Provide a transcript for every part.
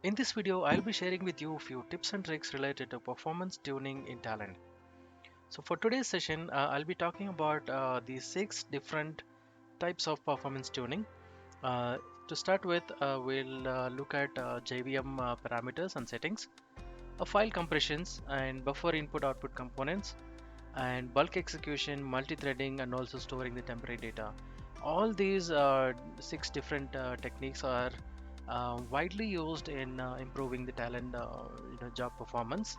In this video, I'll be sharing with you a few tips and tricks related to performance tuning in Talend. So for today's session, I'll be talking about the 6 different types of performance tuning. Uh, to start with, we'll look at JVM parameters and settings, file compressions and buffer input-output components, and bulk execution, multi-threading, and also storing the temporary data. All these 6 different techniques are widely used in improving the Talend job performance.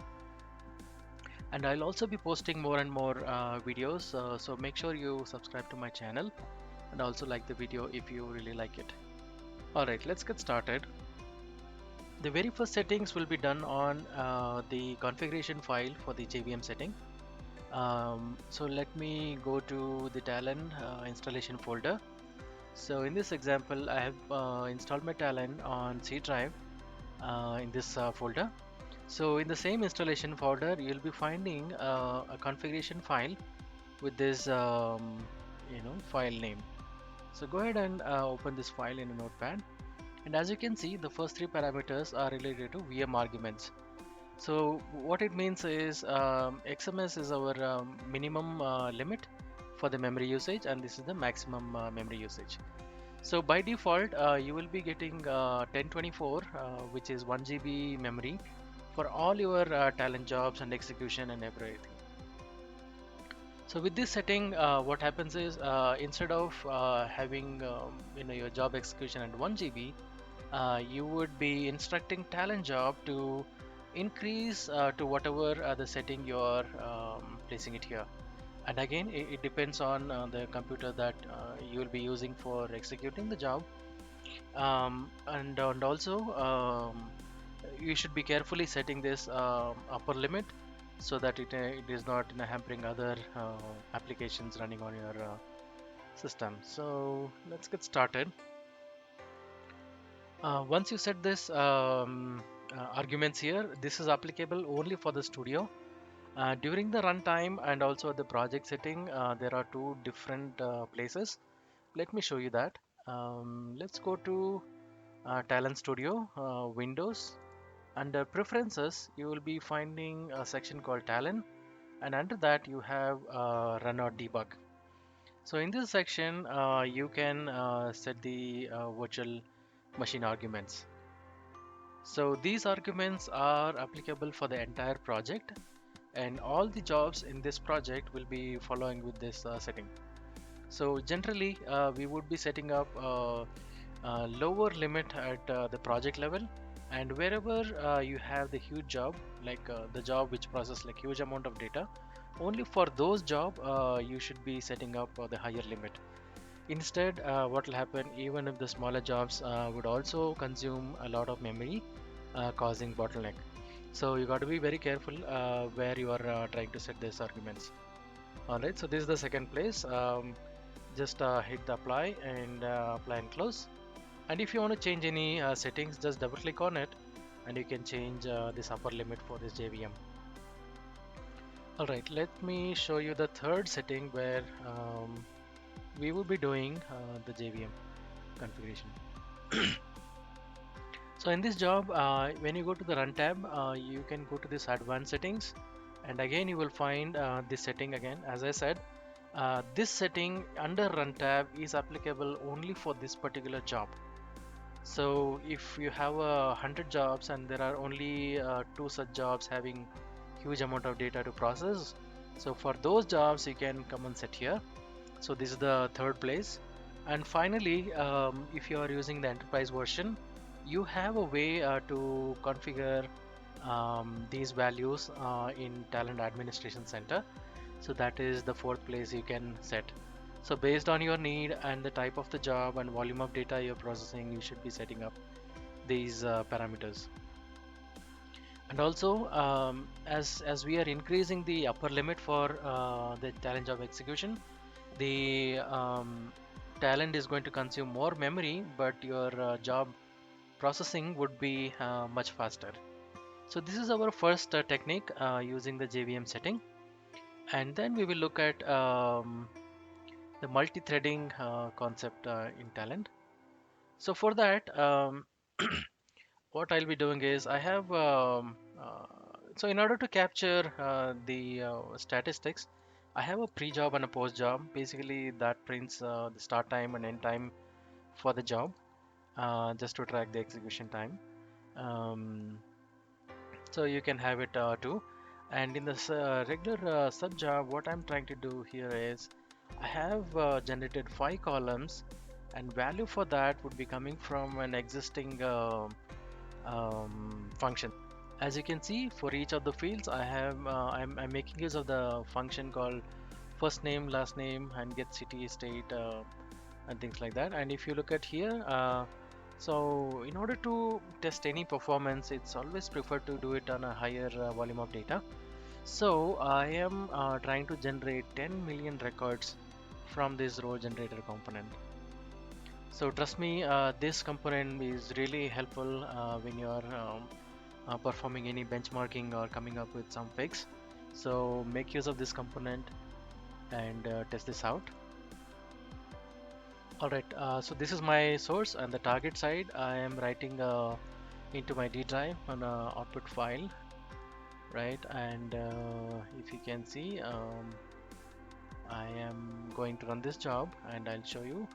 And I'll also be posting more and more videos, so make sure you subscribe to my channel and also like the video if you really like it. Alright, let's get started. The very first settings will be done on the configuration file for the JVM setting. So let me go to the Talend installation folder. So in this example, I have installed my Talend on C drive in this folder. So in the same installation folder, you'll be finding a configuration file with this file name. So go ahead and open this file in a notepad. And as you can see, the first 3 parameters are related to VM arguments. So what it means is XMS is our minimum limit for the memory usage, and this is the maximum memory usage. So by default, you will be getting 1024, which is 1 GB memory for all your Talend jobs and execution and everything. So with this setting, what happens is instead of having your job execution at 1 GB, you would be instructing Talend job to increase to whatever the setting you're placing it here. And again, it depends on the computer that you will be using for executing the job. And also, you should be carefully setting this upper limit so that it is not hampering other applications running on your system. So let's get started. Once you set this arguments here, this is applicable only for the studio. During the runtime and also the project setting, there are 2 different places. Let me show you that. Let's go to Talend Studio, Windows. Under Preferences, you will be finding a section called Talend, and under that you have Run or Debug. So in this section, you can set the virtual machine arguments. So these arguments are applicable for the entire project, and all the jobs in this project will be following with this setting. So generally, we would be setting up a lower limit at the project level, and wherever you have the huge job, like the job which process like huge amount of data, only for those job you should be setting up the higher limit. Instead, what will happen, even if the smaller jobs would also consume a lot of memory, causing bottleneck. So you got to be very careful where you are trying to set these arguments. Alright, so this is the second place. Just hit the apply and apply and close. And if you want to change any settings, just double click on it and you can change this upper limit for this JVM. Alright, let me show you the third setting where we will be doing the JVM configuration. So in this job, when you go to the Run tab, you can go to this advanced settings, and again you will find this setting again. As I said, this setting under Run tab is applicable only for this particular job. So if you have 100 jobs and there are only 2 such jobs having huge amount of data to process, so for those jobs you can come and set here. So this is the third place. And finally, if you are using the enterprise version, you have a way to configure these values in Talend Administration Center. So that is the fourth place you can set. So based on your need and the type of the job and volume of data you're processing, you should be setting up these parameters. And also, as we are increasing the upper limit for the Talend job execution, the Talend is going to consume more memory, but your job processing would be much faster. So this is our first technique using the JVM setting, and then we will look at the multi-threading concept in Talend. So for that, what I'll be doing is I have so in order to capture the statistics, I have a pre-job and a post-job. Basically, that prints the start time and end time for the job, just to track the execution time. Um, so you can have it too. And in the regular sub job, what I'm trying to do here is I have generated 5 columns, and value for that would be coming from an existing function. As you can see, for each of the fields, I'm making use of the function called first name, last name, and get city, state, and things like that. And if you look at here, so in order to test any performance, it's always preferred to do it on a higher volume of data. So I am trying to generate 10 million records from this row generator component. So trust me, this component is really helpful when you are performing any benchmarking or coming up with some fix. So make use of this component and test this out. All right, so this is my source, and the target side I am writing into my D drive on a output file, right? And if you can see, I am going to run this job, and I'll show you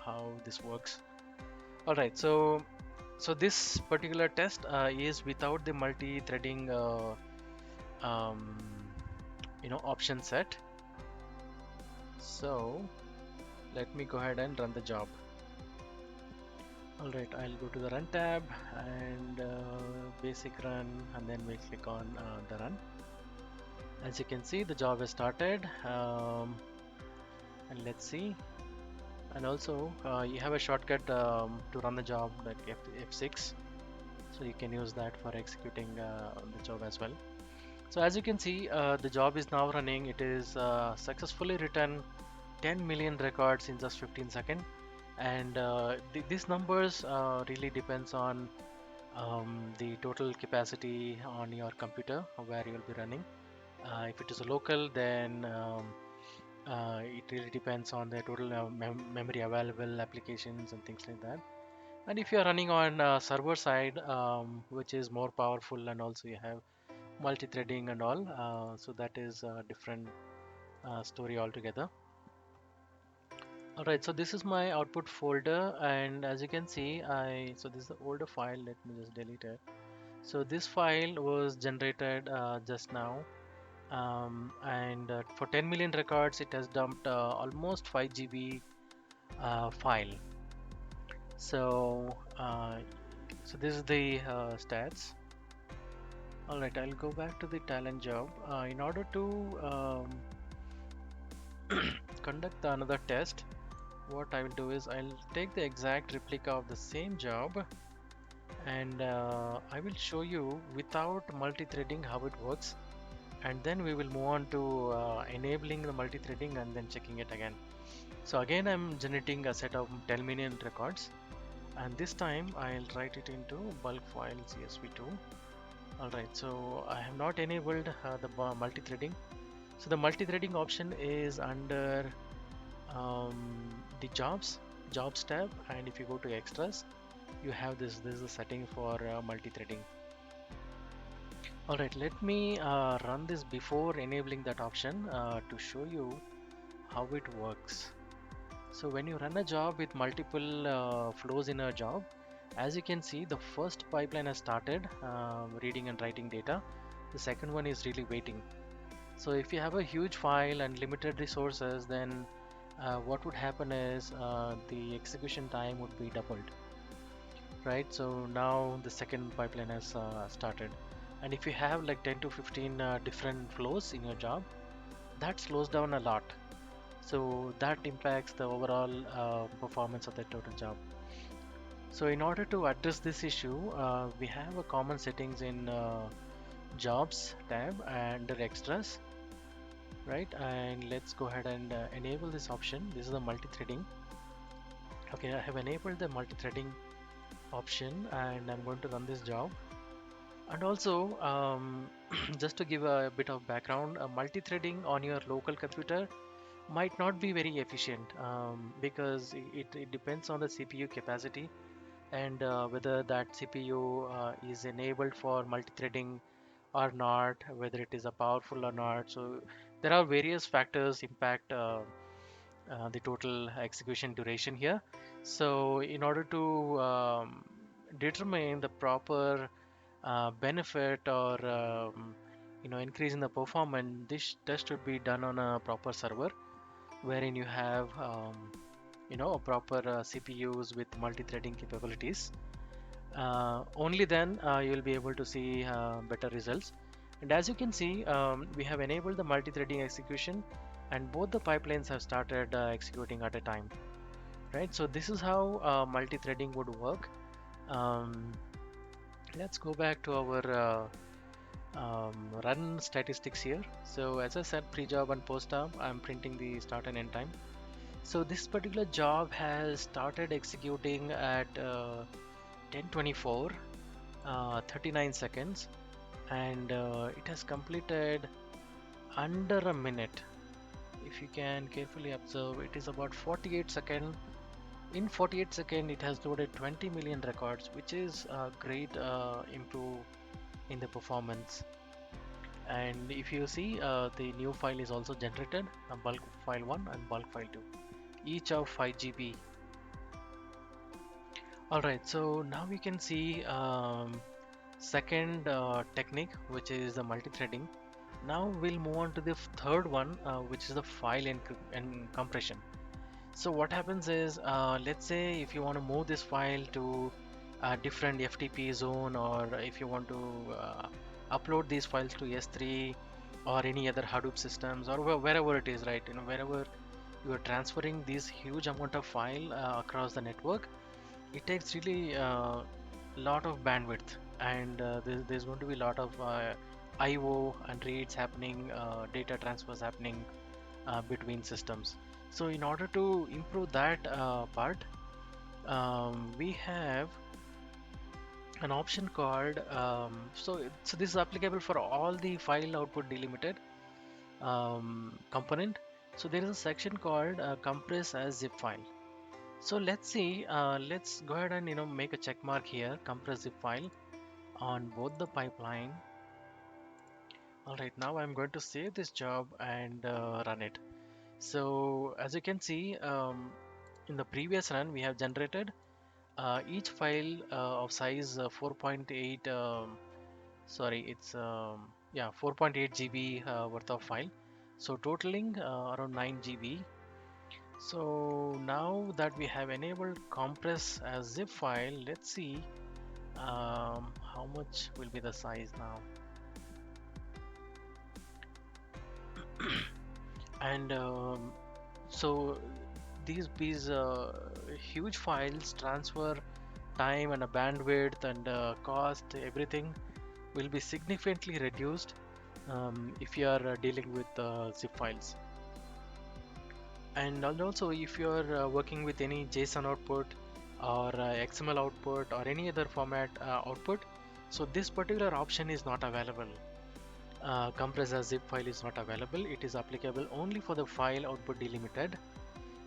how this works. All right, so this particular test is without the multi-threading um, option set. So let me go ahead and run the job. All right, I'll go to the run tab and basic run, and then we click on the run. As you can see, the job has started, and let's see. And also you have a shortcut to run the job, like F6, so you can use that for executing the job as well. So as you can see, the job is now running. It is successfully written 10 million records in just 15 seconds, and these numbers really depends on the total capacity on your computer where you will be running. If it is a local, then it really depends on the total memory available, applications and things like that. And if you are running on server side, which is more powerful, and also you have multi-threading and all, so that is a different story altogether. Alright, so this is my output folder, and as you can see, so this is the older file. Let me just delete it. So this file was generated just now, and for 10 million records it has dumped almost 5 GB file. So so this is the stats. Alright, I'll go back to the talent job. In order to conduct another test, what I will do is I'll take the exact replica of the same job, and I will show you without multi-threading how it works, and then we will move on to enabling the multi-threading and then checking it again. So again, I'm generating a set of 10 million records, and this time I'll write it into bulk file CSV2. Alright, so I have not enabled the multi-threading. So the multi-threading option is under um, the jobs tab, and if you go to extras, you have this is a setting for multi-threading. All right, let me run this before enabling that option to show you how it works. So when you run a job with multiple flows in a job, as you can see, the first pipeline has started reading and writing data. The second one is really waiting. So if you have a huge file and limited resources, then what would happen is the execution time would be doubled, right? So now the second pipeline has started, and if you have like 10 to 15 different flows in your job, that slows down a lot. So that impacts the overall performance of the total job. So in order to address this issue, we have a common settings in jobs tab under extras, right? And let's go ahead and enable this option. This is the multi-threading. Okay, I have enabled the multi-threading option, and I'm going to run this job. And also, just to give a bit of background, multi-threading on your local computer might not be very efficient because it depends on the CPU capacity and whether that CPU is enabled for multi-threading or not, whether it is a powerful or not. So there are various factors impact the total execution duration here. So in order to determine the proper benefit or increase in the performance, this should be done on a proper server wherein you have a proper CPUs with multi-threading capabilities. Only then you'll be able to see better results. And as you can see, we have enabled the multi-threading execution, and both the pipelines have started executing at a time, right? So this is how multi-threading would work. Um, let's go back to our run statistics here. So as I said, pre-job and post-job, I'm printing the start and end time. So this particular job has started executing at 10:24, 39 seconds, and it has completed under a minute. If you can carefully observe, it is about 48 seconds. In 48 seconds, it has loaded 20 million records, which is a great improve in the performance. And if you see, the new file is also generated, a bulk file 1 and bulk file 2, each of 5 GB. Alright, so now we can see second technique, which is the multi-threading. Now we'll move on to the third one, which is the file and compression. So what happens is, let's say if you want to move this file to a different FTP zone, or if you want to upload these files to S3 or any other Hadoop systems, or wherever it is, right? Wherever you are transferring this huge amount of file across the network, it takes really lot of bandwidth, and there's going to be a lot of IO and reads happening, data transfers happening between systems. So in order to improve that part, we have an option called so this is applicable for all the file output delimited component. So there is a section called compress as zip file. So let's see, let's go ahead and make a check mark here, compress zip file on both the pipeline. All right, now I'm going to save this job and run it. So as you can see, in the previous run we have generated each file of size 4.8 sorry, it's yeah, 4.8 GB worth of file, so totaling around 9 GB. So now that we have enabled compress as zip file, let's see how much will be the size now. And so these huge files transfer time and a bandwidth and cost, everything will be significantly reduced if you are dealing with zip files. And also if you are working with any JSON output or XML output or any other format output, so this particular option is not available. Compress as zip file is not available. It is applicable only for the file output delimited.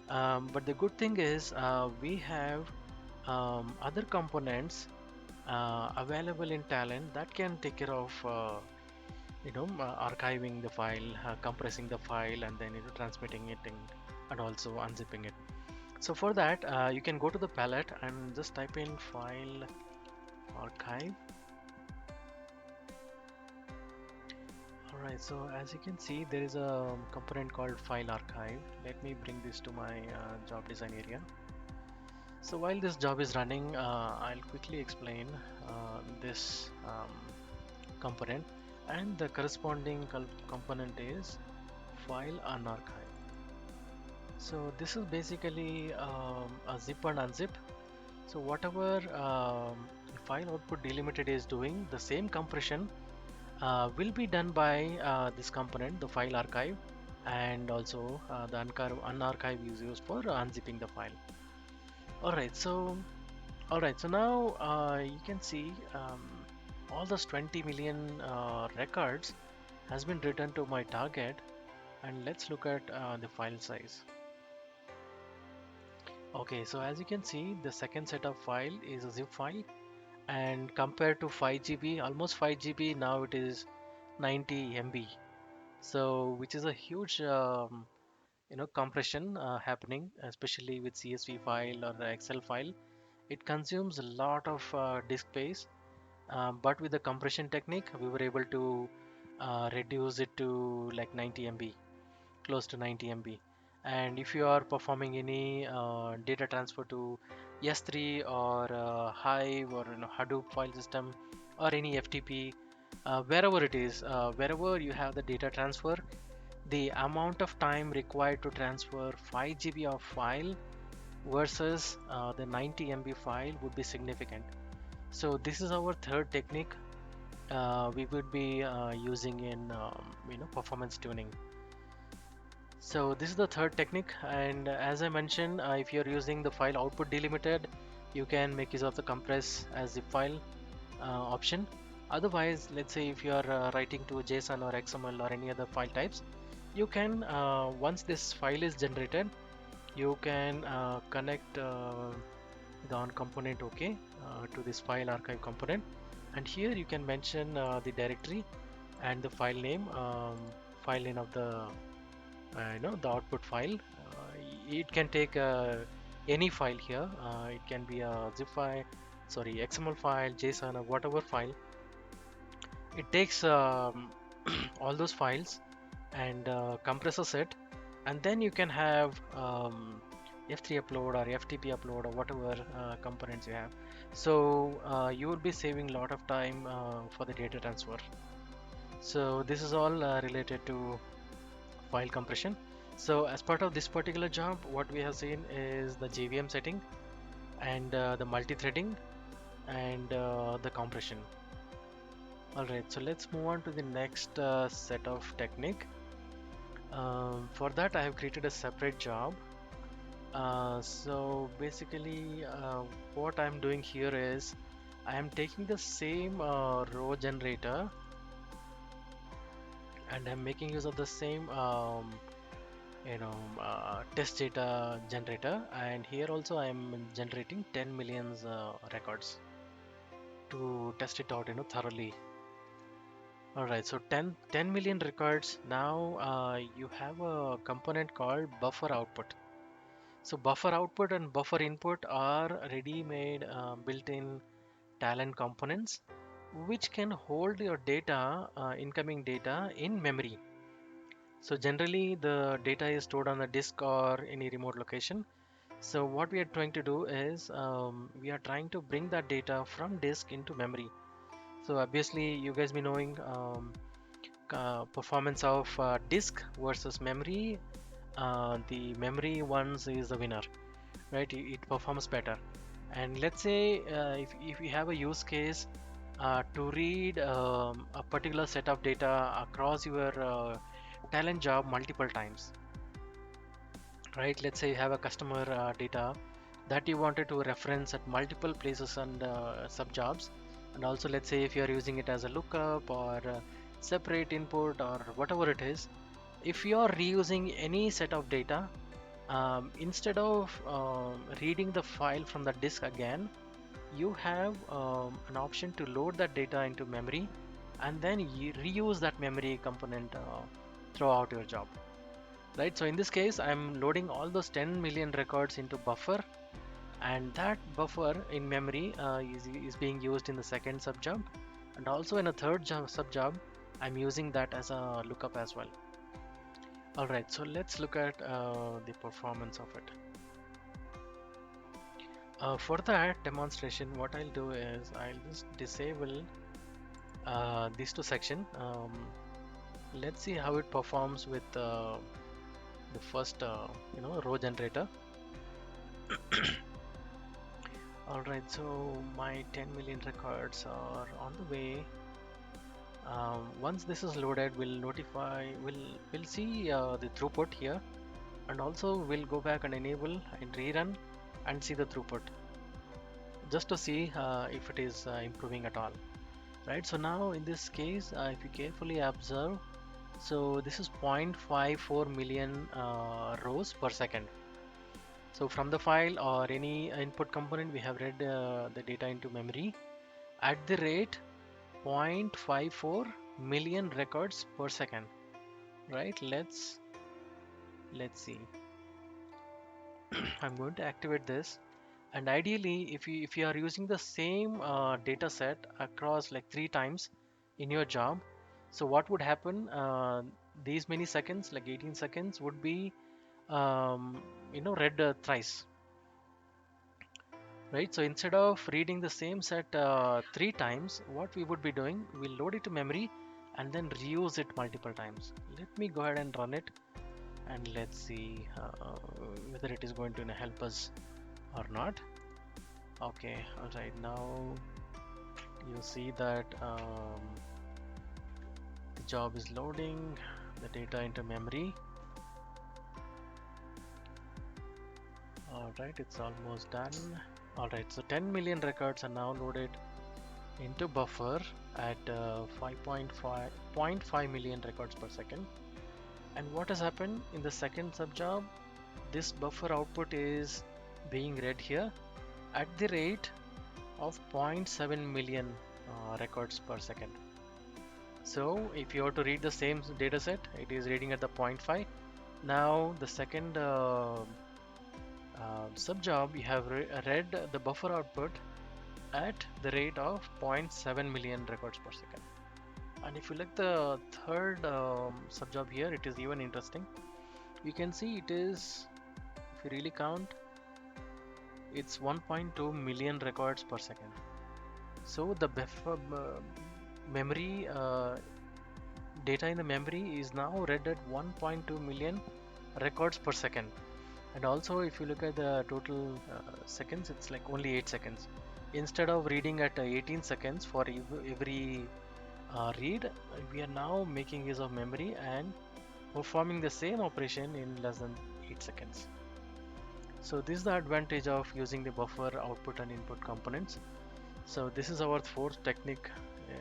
But the good thing is we have other components available in Talend that can take care of archiving the file, compressing the file, and then transmitting it and also unzipping it. So for that, you can go to the palette and just type in file archive. Alright, so as you can see, there is a component called file archive. Let me bring this to my job design area. So while this job is running, I'll quickly explain this component, and the corresponding component is file unarchive. So this is basically a zip and unzip. So whatever file output delimited is doing, the same compression will be done by this component, the file archive, and also the unarchive is used for unzipping the file. Alright, so now you can see all those 20 million records has been written to my target, and let's look at the file size. Okay, so as you can see, the second set of file is a zip file, and compared to 5 GB, almost 5 GB, now it is 90 MB. So, which is a huge, compression happening, especially with CSV file or Excel file. It consumes a lot of disk space, but with the compression technique, we were able to reduce it to like 90 MB, close to 90 MB. And if you are performing any data transfer to S3 or Hive or Hadoop file system or any FTP, wherever it is, wherever you have the data transfer, the amount of time required to transfer 5 GB of file versus the 90 MB file would be significant. So this is our third technique we would be using in performance tuning. So this is the third technique, and as I mentioned, if you're using the file output delimited, you can make use of the compress as zip file option. Otherwise, let's say if you are writing to JSON or XML or any other file types, you can once this file is generated, you can connect the on component OK to this file archive component, and here you can mention the directory and the file name of the the output file. It can take any file here. It can be a zip file, sorry, XML file, JSON, or whatever file. It takes all those files and compresses it, and then you can have F3 upload or FTP upload or whatever components you have. So you will be saving a lot of time for the data transfer. So this is all related to file compression. So as part of this particular job, what we have seen is the JVM setting and the multi-threading and the compression. Alright, so let's move on to the next set of technique. For that, I have created a separate job. So basically, what I'm doing here is I am taking the same row generator and I'm making use of the same test data generator, and here also I am generating 10 millions records to test it out thoroughly. All right, so 10 million records. Now you have a component called buffer output. So buffer output and buffer input are ready-made built-in Talend components which can hold your data, incoming data in memory. So generally the data is stored on a disk or any remote location. So what we are trying to do is we are trying to bring that data from disk into memory. So obviously you guys be knowing performance of disk versus memory. The memory ones is the winner, right? It performs better. And let's say if you have a use case to read a particular set of data across your Talend job multiple times, right? Let's say you have a customer data that you wanted to reference at multiple places and sub jobs, and also let's say if you are using it as a lookup or separate input or whatever it is, if you are reusing any set of data, instead of reading the file from the disk again, you have an option to load that data into memory and then you reuse that memory component throughout your job, right? So in this case, I'm loading all those 10 million records into buffer, and that buffer in memory is being used in the second subjob, and also in a third subjob I'm using that as a lookup as well. Alright, so let's look at the performance of it. For that demonstration, what I'll do is I'll just disable these two sections. Let's see how it performs with the first row generator. Alright, so my 10 million records are on the way. Once this is loaded, we'll see the throughput here, and also we'll go back and enable and rerun and see the throughput just to see if it is improving at all, right? So now in this case, if you carefully observe, so this is 0.54 million rows per second. So from the file or any input component, we have read the data into memory at the rate 0.54 million records per second, right? Let's see. I'm going to activate this, and ideally if you are using the same data set across like 3 times in your job, so what would happen, these many seconds like 18 seconds would be read thrice, right? So instead of reading the same set 3 times, what we would be doing, we'll load it to memory and then reuse it multiple times. Let me go ahead and run it, and let's see whether it is going to help us or not. Okay, all right, now you see that the job is loading the data into memory. All right, it's almost done. All right, so 10 million records are now loaded into buffer at 5.5 million records per second. And what has happened in the second subjob, this buffer output is being read here at the rate of 0.7 million records per second. So if you were to read the same data set, it is reading at the 0.5. Now the second subjob, you have read the buffer output at the rate of 0.7 million records per second. And if you look the third subjob here, it is even interesting. You can see it is, if you really count, it's 1.2 million records per second. So the buffer memory data in the memory is now read at 1.2 million records per second. And also if you look at the total seconds, it's like only 8 seconds. Instead of reading at 18 seconds for every read, we are now making use of memory and performing the same operation in less than 8 seconds. So this is the advantage of using the buffer output and input components. So this is our fourth technique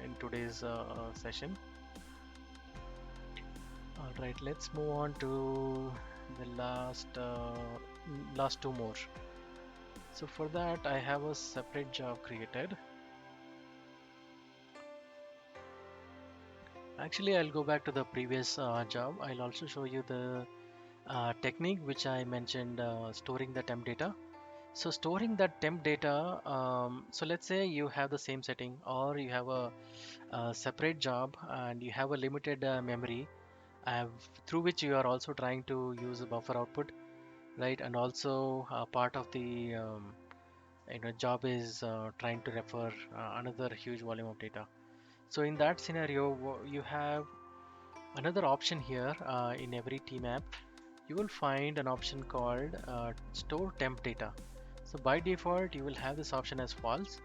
in today's session. All right, let's move on to the last two more. So for that, I have a separate job created. Actually, I'll go back to the previous job. I'll also show you the technique which I mentioned, storing the temp data. So storing that temp data, so let's say you have the same setting, or you have a separate job and you have a limited memory through which you are also trying to use a buffer output, right? And also part of the job is trying to refer another huge volume of data. So in that scenario, you have another option here in every TMAP. You will find an option called store temp data. So by default, you will have this option as false,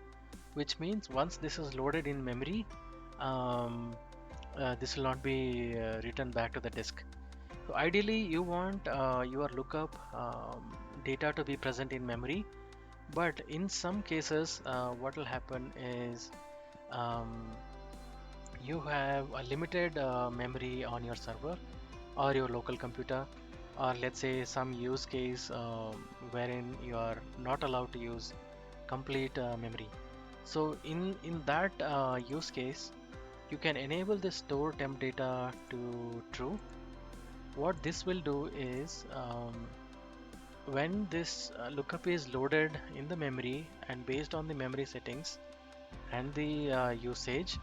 which means once this is loaded in memory, this will not be returned back to the disk. So ideally, you want your lookup data to be present in memory, but in some cases, what will happen is um, you have a limited memory on your server or your local computer, or let's say some use case wherein you are not allowed to use complete memory. So in that use case, you can enable the store temp data to true. What this will do is when this lookup is loaded in the memory and based on the memory settings and the usage,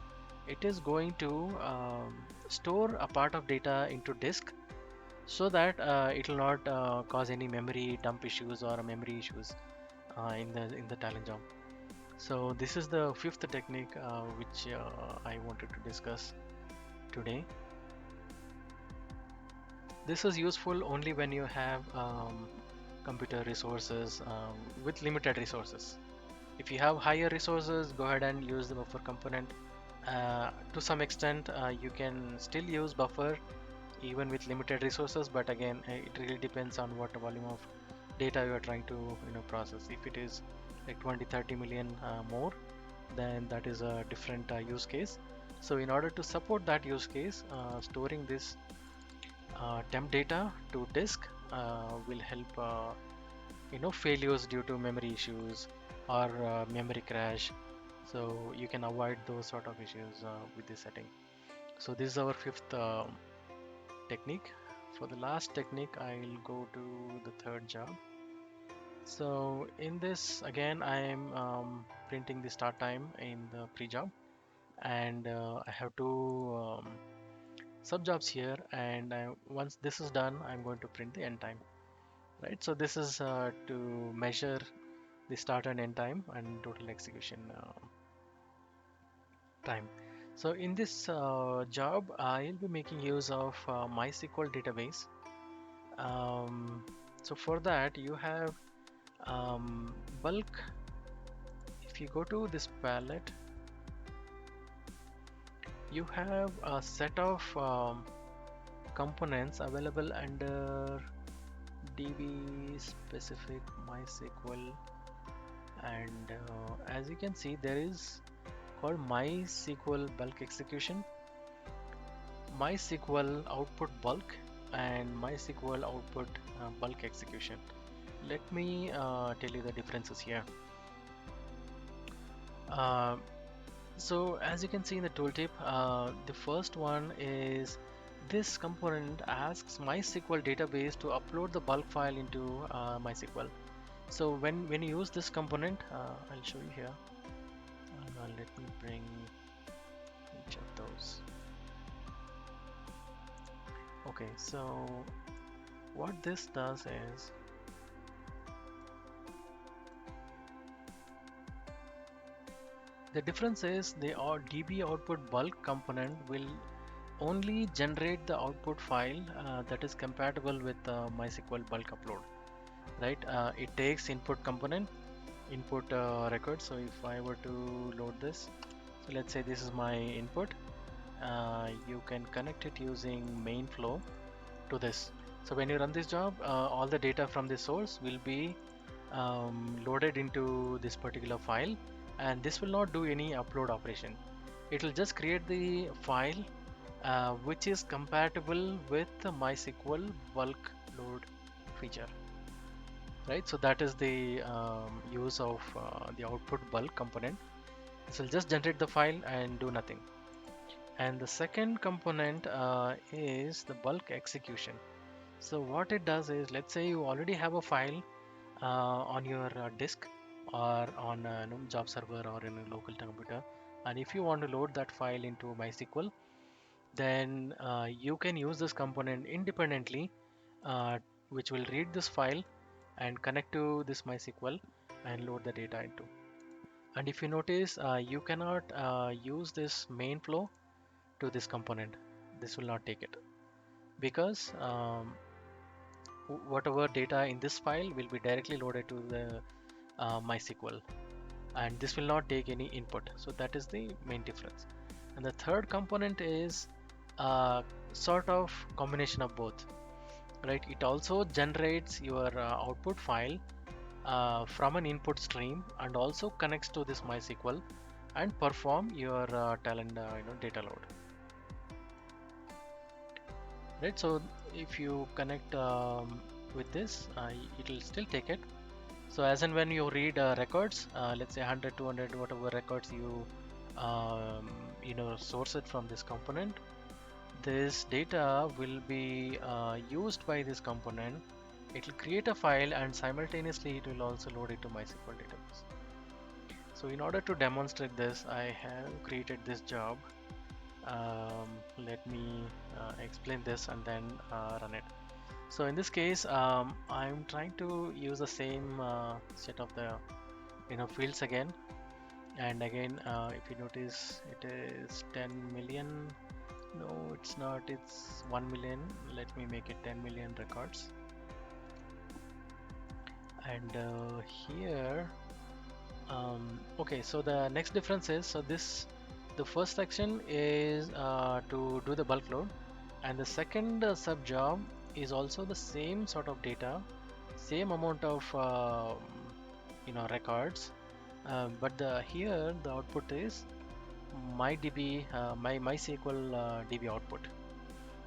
it is going to store a part of data into disk so that it will not cause any memory dump issues or memory issues in the Talend job. So this is the fifth technique which I wanted to discuss today. This is useful only when you have computer resources with limited resources. If you have higher resources, go ahead and use the buffer component. To some extent, you can still use buffer even with limited resources, but again, it really depends on what volume of data you are trying to process. If it is like 20-30 million more, then that is a different use case. So in order to support that use case, storing this temp data to disk will help failures due to memory issues or memory crash. So you can avoid those sort of issues with this setting. So this is our fifth technique. For the last technique, I'll go to the third job. So in this again, I am printing the start time in the pre-job, and I have two sub-jobs here, and once this is done, I'm going to print the end time. Right. So this is to measure the start and end time and total execution time. So in this job, I'll be making use of MySQL database. Um, so for that, you have bulk. If you go to this palette, you have a set of components available under DB specific MySQL, and as you can see, there is called MySQL bulk execution, MySQL output bulk, and MySQL output bulk execution. Let me tell you the differences here. Uh, so as you can see in the tooltip, the first one is this component asks MySQL database to upload the bulk file into MySQL. So when you use this component, I'll show you here. Let me bring each of those. Okay, so what this does is the difference is the DB output bulk component will only generate the output file that is compatible with MySQL bulk upload, right? It takes input component, input record. So if I were to load this, so let's say this is my input. You can connect it using main flow to this. So when you run this job, all the data from the source will be loaded into this particular file, and this will not do any upload operation. It will just create the file which is compatible with the MySQL bulk load feature, right? So that is the use of the output bulk component. This will just generate the file and do nothing. And the second component is the bulk execution. So what it does is, let's say you already have a file on your disk or on a job server or in a local computer, and if you want to load that file into MySQL, then you can use this component independently, uh, which will read this file and connect to this MySQL and load the data into. And if you notice, you cannot use this main flow to this component. This will not take it, because whatever data in this file will be directly loaded to the MySQL, and this will not take any input. So that is the main difference. And the third component is sort of combination of both, right? It also generates your output file from an input stream, and also connects to this MySQL and perform your talent data load, right? So if you connect with this, it will still take it. So as and when you read records, let's say 100, 200, whatever records you source it from this component, this data will be used by this component. It will create a file, and simultaneously it will also load it to MySQL database. So in order to demonstrate this, I have created this job. Let me explain this and then run it. So in this case, I'm trying to use the same set of the fields again and again. If you notice, it is 10 million. No, it's not. It's 1 million. Let me make it 10 million records. And here, okay. So the next difference is, so the first section is to do the bulk load, and the second sub job is also the same sort of data, same amount of records, but here the output is MyDB, MySQL DB output.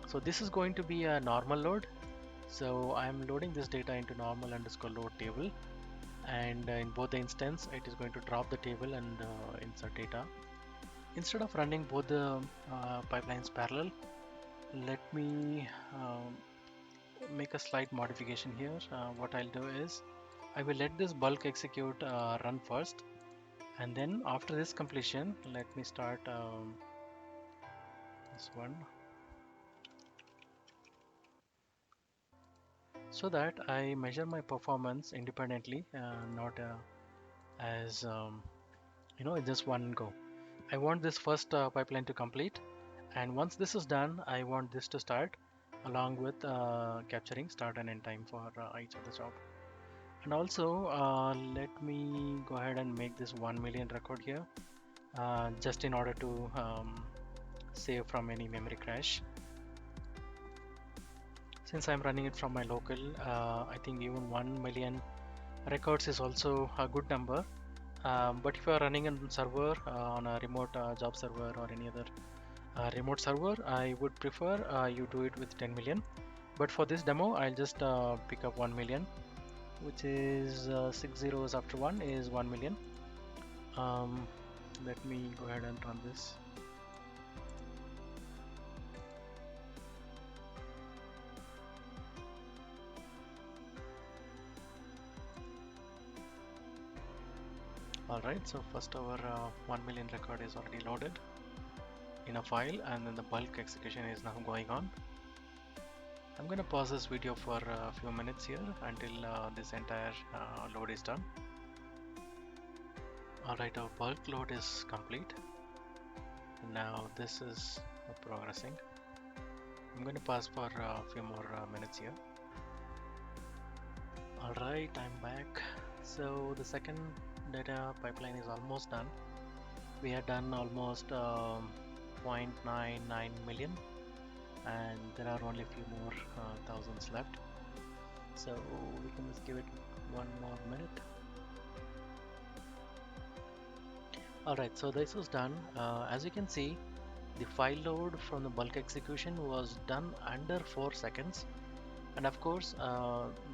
So this is going to be a normal load. So I'm loading this data into normal underscore load table, and in both the instance it is going to drop the table and insert data. Instead of running both the pipelines parallel, let me make a slight modification here. What I'll do is I will let this bulk execute run first, and then after this completion let me start this one, so that I measure my performance independently, not as in just one go. I want this first pipeline to complete, and once this is done I want this to start along with capturing start and end time for each of the job. And also let me go ahead and make this 1 million record here, just in order to save from any memory crash. Since I'm running it from my local, I think even 1 million records is also a good number. But if you are running on server, on a remote job server or any other remote server, I would prefer you do it with 10 million. But for this demo, I'll just pick up 1 million, which is 6 zeros after 1 is 1 million. Let me go ahead and run this. Alright, so first our 1 million record is already loaded in a file, and then the bulk execution is now going on. I'm going to pause this video for a few minutes here until this entire load is done. Alright, our bulk load is complete. Now this is progressing. I'm going to pause for a few more minutes here. Alright, I'm back. So the second data pipeline is almost done. We had done almost 0.99 million, and there are only a few more thousands left. So we can just give it one more minute. Alright, so this was done. As you can see, the file load from the bulk execution was done under 4 seconds. And of course,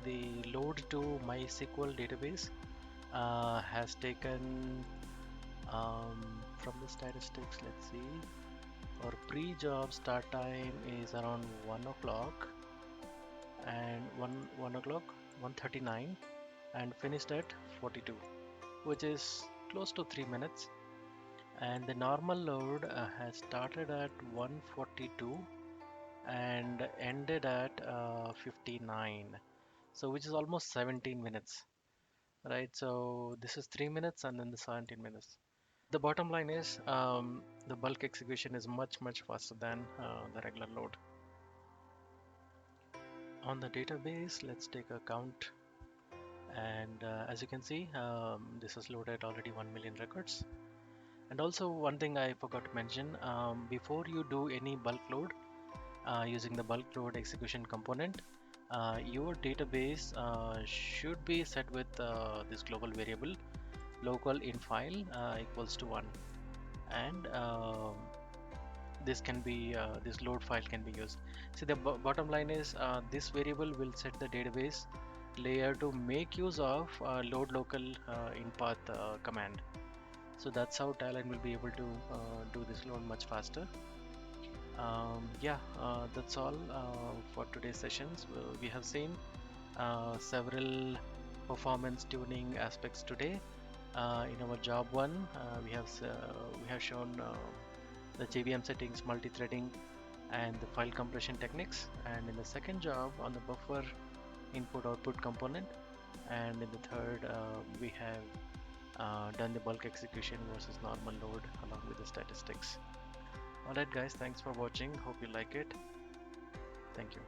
the load to MySQL database has taken from the statistics, let's see, our pre-job start time is around 1 o'clock and 1 o'clock 1:39, and finished at 42, which is close to 3 minutes. And the normal load has started at 1:42 and ended at 59, so which is almost 17 minutes, right? So this is 3 minutes and then the 17 minutes. The bottom line is the bulk execution is much faster than the regular load. On the database, let's take a count, and as you can see, this has loaded already 1 million records. And also one thing I forgot to mention, before you do any bulk load using the bulk load execution component, your database should be set with this global variable local in file equals to 1, and this can be this load file can be used. See, the bottom line is this variable will set the database layer to make use of load local in path command. So that's how Talend will be able to do this load much faster. Yeah, that's all for today's sessions. We have seen several performance tuning aspects today. In our job one, we have shown the JVM settings, multi-threading, and the file compression techniques. And in the second job, on the buffer input-output component, and in the third, we have done the bulk execution versus normal load along with the statistics. Alright guys, thanks for watching. Hope you like it. Thank you.